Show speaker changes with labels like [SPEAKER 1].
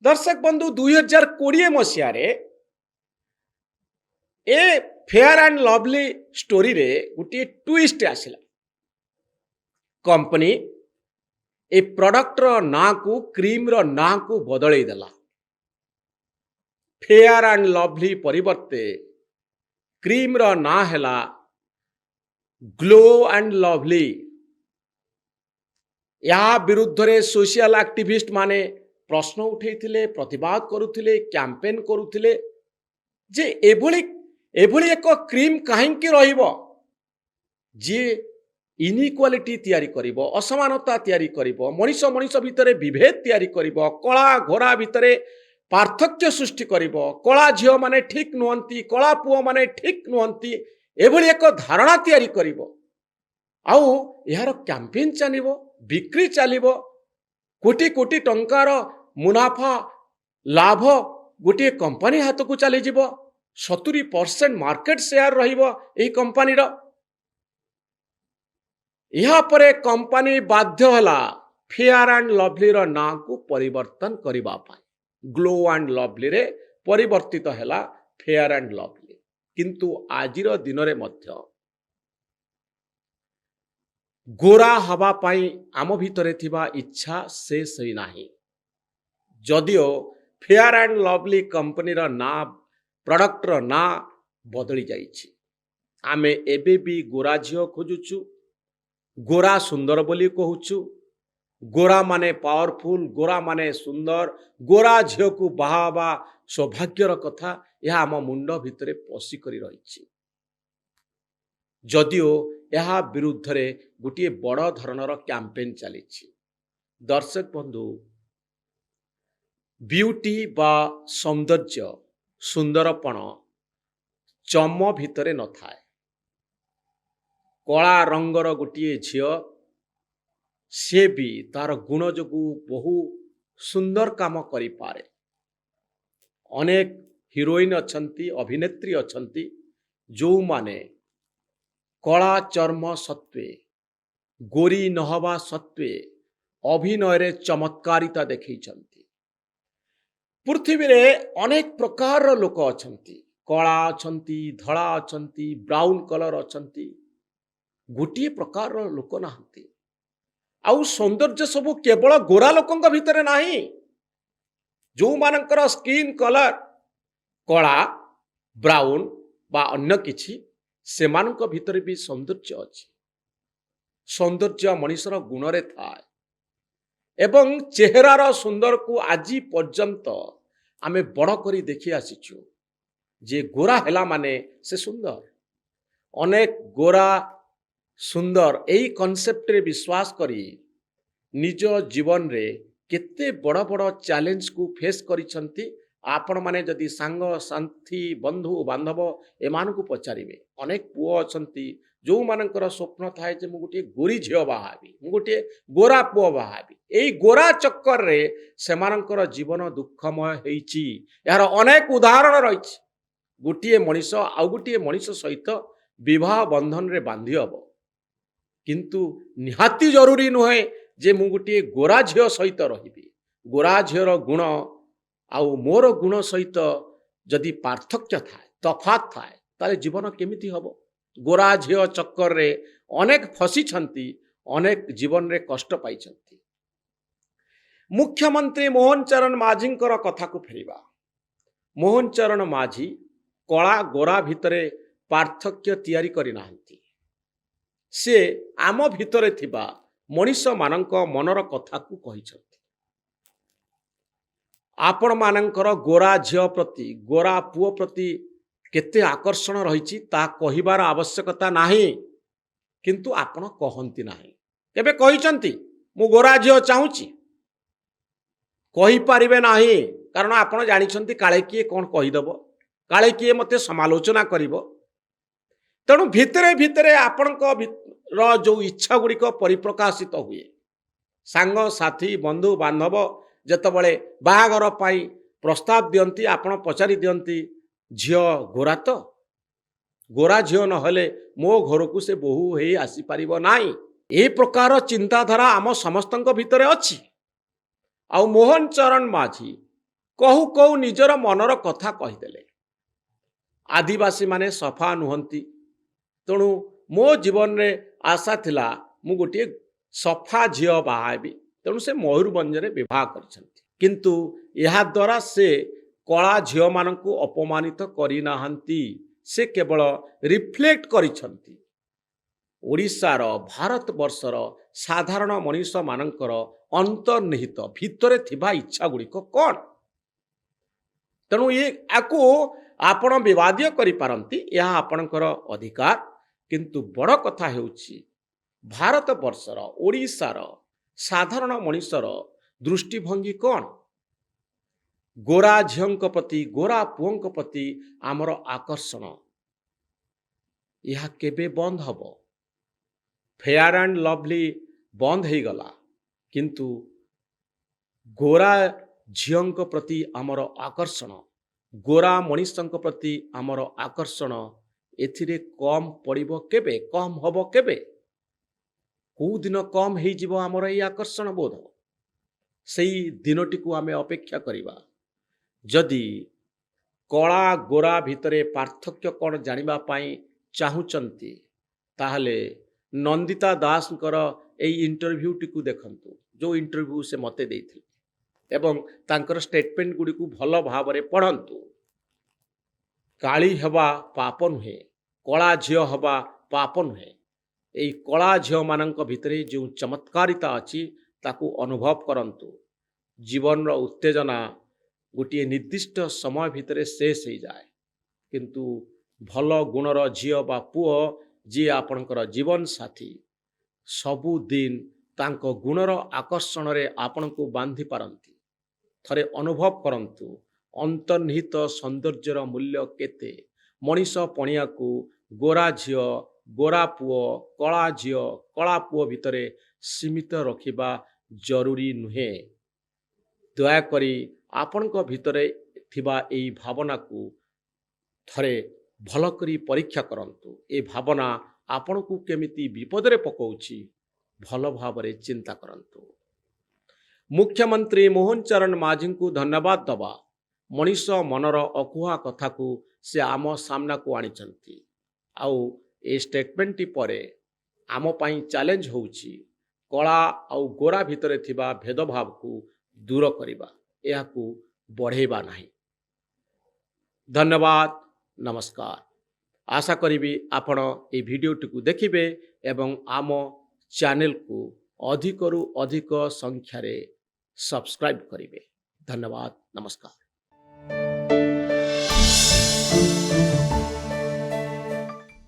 [SPEAKER 1] दर्शक बंधु 2020 मसीह a fair and lovely story रे गोटे ट्विस्ट आसला। कंपनी ए प्रोडक्ट रो ना को क्रीम रो ना को बदलई देला। फेयर एंड लवली परिवर्ते क्रीम रो ना हैला ग्लो एंड लवली। या विरुद्ध रे सोशल एक्टिविस्ट माने प्रश्न उठेइथिले, प्रतिवाद करुथिले, कैंपेन करुथिले जे एभली एक क्रीम काहेकि रहिबो जे इनइक्वालिटी तैयारी करिबो, असमानता तैयारी करिबो, मनीष मनीष भितरे विभेद तैयारी करिबो, कला घोरा भितरे पार्थक्य सृष्टि करिबो, कला झियो माने ठीक नुहंती, कला पुओ माने ठीक नुहंती, एभली एक धारणा तैयारी करिबो। आउ यार कैंपेन चलिबो, बिक्री चलिबो, कोटी कोटी टंकार मुनाफा लाभ गोटे कंपनी हाथ को चली जीवो। 70% मार्केट शेयर रहिबो एही कंपनी रो। यहाँ परे कंपनी बाध्य हला फेयर एंड लवली रो ना को परिवर्तन करिबा पाई। ग्लो एंड लवली रे परिवर्तित हला फेयर एंड लवली। किंतु आजिर दिन रे मध्य गोरा हवा पाई आम भितरे थिबा इच्छा शेष होई नाही। जदियो फेयर एंड लवली कंपनी रो ना प्रोडक्ट रो ना बदली जाइछि। आमे एबे भी गोरा झियो खोजुछु, गोरा सुंदर बोली कहूछु। गोरा माने पावरफुल, गोरा माने सुंदर, गोरा झियो को बाहाबा सौभाग्यर कथा यह आम मुंड भितरे पसी करी रहिछि। जदियो यह विरुद्ध रे गोटे बड़ धरणर कैंपेन चलिछि। दर्शक बंधु, ब्यूटी बा सौंदर्य सुंदरपण चम भितरे न थाए। कला रंगर गोटे झियो से भी तार गुण जोगु बहु सुंदर काम करि पारे। अनेक हिरोइन अछंती, अभिनेत्री अछंती जो माने कला चर्म सत्वे, गोरी नहवा सत्वे अभिनय रे चमत्कारिता देखैछंती। पृथ्वी रे अनेक प्रकार लोक अछंती, कला अछंती, धड़ा अछंती, ब्राउन कलर अछंती, गोटे प्रकार लोक नाहंती। आउ सौंदर्य सबु केवल गोरा लोकंक भितरे नाही। जो मानकर स्किन कलर कला ब्राउन बा अन्य किछि सेमानक भितरे भी सौंदर्य अछि। सौंदर्य मनुष्यर गुण रे थाए एवं चेहरार सुंदर को आज पर्यंत आमे बड़ करी देखि आसीछु जे गोरा हेला माने से सुंदर। अनेक गोरा सुंदर एही कॉन्सेप्ट रे विश्वास करी निज जीवन रे केते बड़ बड़ चैलेंज को फेस करिसंती। आपण माने जदि सांग साथी बंधु बांधव एमान को पचारिबे, अनेक पुओ अछंती जो मानकर स्वप्न थाए जे मु गोटे गोरी झियो बाहाबी, मु गोटे गोरा पुओ बाहाबी। एई गोरा चक्कर रे सेमानकर जीवन दुखमय हेइची। यार अनेक उदाहरण रहिछि। गोटे मनीष आउ गोटे मनीष सहित विवाह बंधन रे बांधी हबो, किंतु निहाती जरूरी नुहे जे मु गोटे गोरा झियो सहित रहिबी। गोरा झियोर गुण आउ मोर गुण सहित जदि पार्थक्य थाए, तफात थाए, ताले जीवन केमिति हबो। गोरा झियो चक्कर रे अनेक फसी छंती, अनेक जीवन रे कष्ट पाई छंती। मुख्यमंत्री मोहन चरण माझी कथा को फेरिबा। मोहन चरण माझी कला गोरा भितरे पार्थक्य तैयारी करि नाहंती। से आम भितरे थिबा मनीष मानक मनर कथा को कहिछंती। आपण मानकर गोरा झियो प्रति, गोरा पुओ प्रति केते आकर्षण रहिछि ता कहिबार आवश्यकता नाही, किंतु आपण कहंती नाही। केबे कहिचंती मु गोरा झियो चाहूची? कहि पारिबे नाही, कारण आपण जानिछंती काळे किए कोन कहिदबो, काळे किए मते समालोचना करिवो। तेणु भितरे भितरे आपणक रो जो इच्छा गुडी को परिप्रकाशित हुए। सांग साथी बंधु बांधव जेतबळे बाहागर पाई प्रस्ताव दियंती, आपण पचारि दियंती झियो गोरा तो गोरा झियो न हले मो घर को से बहु हेई आसी पारिबो नाही। ए प्रकार चिंताधारा आम समस्तक भितरे अछि। आउ मोहन चरण माझी कहू कहू निजर मनर कथा कहीदेले आदिवासी माने सफा नुहंती तेणु मो जीवन रे आशा थिला मु गोटे सफा झील बाहाबी तेणु से मयूरभंज विवाह करछंती किंतु यहा द्वारा से कला झील मानकु अपमानित करि नाहंती से केवल रिफ्लेक्ट करिछंती ओडिशार भारत वर्षर साधारण मनीष मानकर अंतर्निहित भितरे थिबा इच्छा गुड़िक कौन तेणु ये आकु आपण विवादीय करि पारंती यह आपणकर अधिकार किंतु बड़ कथा हेउछि भारत वर्षर ओडिशार साधारण मनीषर दृष्टिभंगी कौन गोरा झील प्रति गोरा पुओं प्रति आमर आकर्षण यह केबे बंद हब फेयर एंड लवली बंद हो गला किंतु गोरा झील प्रति आमर आकर्षण गोरा मनीषों प्रति आमर आकर्षण एथिरे कम पड़िबो केबे कम हबो केबे को दिन कम हो जिवो आमर ये आकर्षण बोध सेई दिनटी को आमे अपेक्षा करिबा जदि कला गोरा भितरे पार्थक्य कौन जानिबा पाई चाहुचंती ताहले नंदिता दासंकर एई इंटरव्यू टिकु देखंतु जो इंटरव्यू से मते देथिले एवं तांकर स्टेटमेंट गुडी को भल भावरे पढ़ंतु काली हवा पाप नुहे कला झियो हवा पाप नुहे एई कला झियो मानक भितरे जो चमत्कारिता अछि ताकू अनुभव करंतु जीवन रो उत्तेजना गोटे निर्दिष्ट समय भितरे शेष हो जाए किंतु भल गुणर झियो बा पुओ जी आपणकर जीवन साथी सबुदिन तांको गुणर आकर्षण रे आपण को बांधी पारंती थरे अनुभव करंतु अंतर्निहित सौंदर्यर मूल्य केते मनीष पणिया को गोरा झियो गोरा पुओ कला झियो कला पुओ भितरे सीमित रखिबा जरूरी नुहे दयाकरी आपणक भितरे थिबा एई भावना को थरे भल करी परीक्षा करंतु ए भावना आपण को केमिति विपदरे पकाउछि भल भावरे चिंता करंतु मुख्यमंत्री मोहन चरण माझी को धन्यवाद दबा मनीष मनर अकुहा कथा को से आम सामना को आनिचंती आउ ए स्टेटमेंट टी परे आम पाई चैलेंज होउछि कला आउ गोरा भितरे थिबा भेदभाव को दूर करिबा या को बढ़ेबा नाही धन्यवाद नमस्कार आशा करी आपण ए वीडियो टी देखिबे एवं आम चैनल को अधिक रु अधिक संख्यारे सब्सक्राइब करिवे धन्यवाद नमस्कार।